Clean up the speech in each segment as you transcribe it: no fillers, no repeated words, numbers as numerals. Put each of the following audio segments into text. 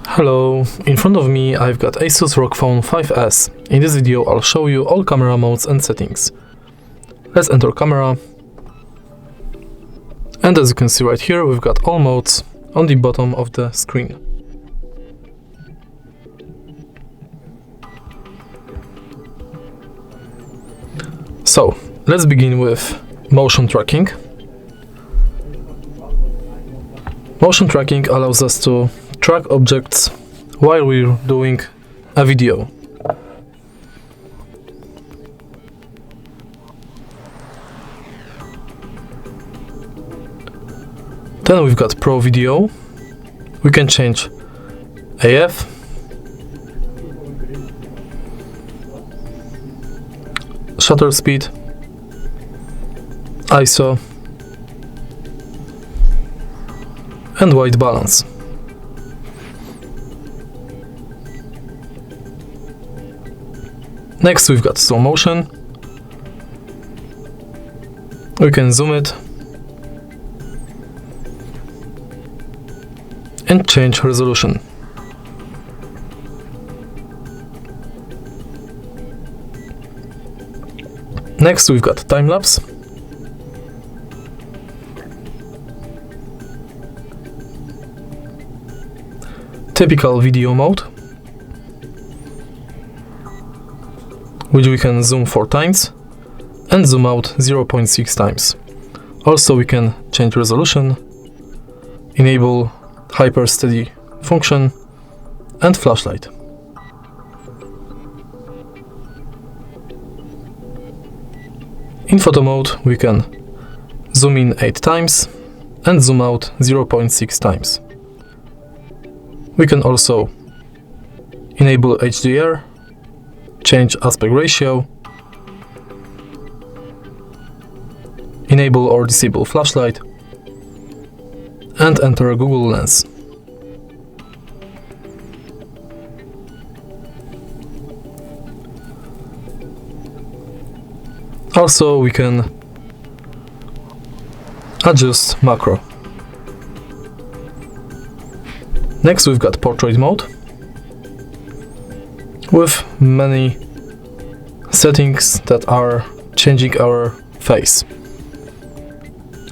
Hello, in front of me I've got ASUS ROG Phone 5S. In this video I'll show you all camera modes and settings. Let's enter camera. And as you can see right here, we've got all modes on the bottom of the screen. So, let's begin with motion tracking. Motion tracking allows us to track objects while we're doing a video. Then we've got Pro Video. We can change AF, shutter speed, ISO, and white balance. Next we've got slow motion. We can zoom it and change resolution. Next we've got time lapse. Typical video mode, which we can zoom 4 times and zoom out 0.6 times. Also we can change resolution, enable hyper steady function and flashlight. In photo mode we can zoom in 8 times and zoom out 0.6 times. We can also enable HDR, change aspect ratio, enable or disable flashlight, and enter a Google Lens. Also, we can adjust macro. Next, we've got portrait mode with many settings that are changing our face,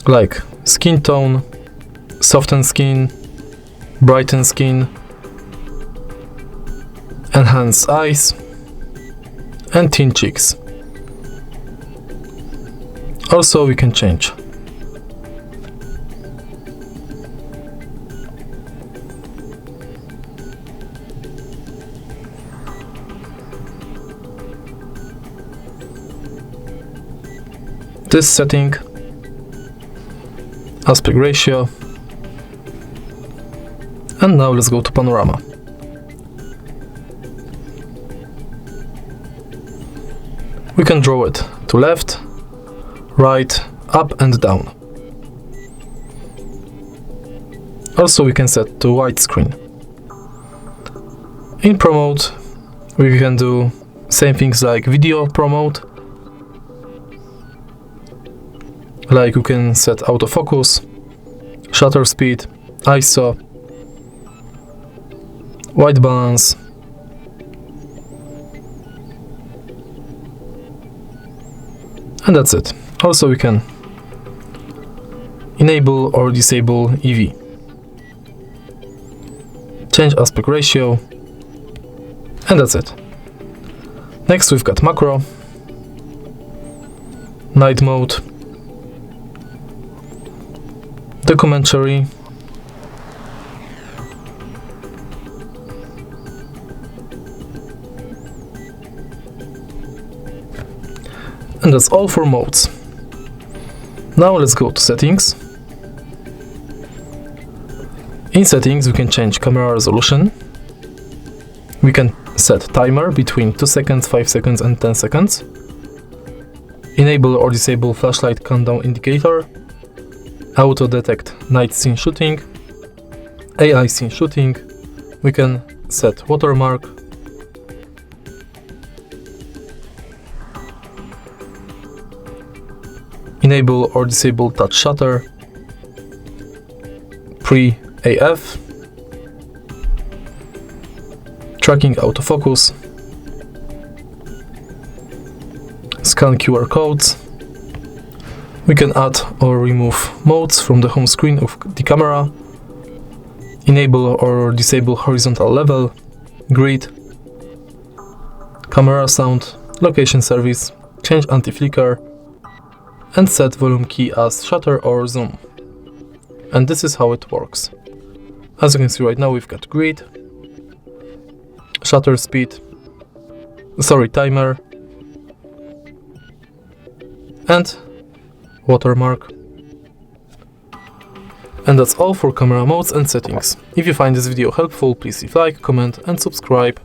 like skin tone, soften skin, brighten skin, enhance eyes, and thin cheeks. Also, we can change this setting, aspect ratio, and now let's go to panorama. We can draw it to left, right, up and down. Also we can set to widescreen. In Pro mode we can do same things like video Pro mode. Like we can set autofocus, shutter speed, ISO, white balance, and that's it. Also we can enable or disable EV, change aspect ratio, and that's it. Next we've got macro, night mode, documentary, and that's all for modes. Now let's go to settings. In settings we can change camera resolution. We can set timer between 2 seconds, 5 seconds and 10 seconds. Enable or disable flashlight countdown indicator. Auto detect night scene shooting. AI scene shooting. We can set watermark. enable or disable touch shutter, pre-AF, tracking autofocus, scan QR codes. We can add or remove modes from the home screen of the camera, enable or disable horizontal level, grid, camera sound, location service, change anti-flicker, and set volume key as shutter or zoom. And this is how it works. As you can see right now, we've got grid, shutter speed, timer, and watermark. And that's all for camera modes and settings. If you find this video helpful, please leave a like, comment and subscribe.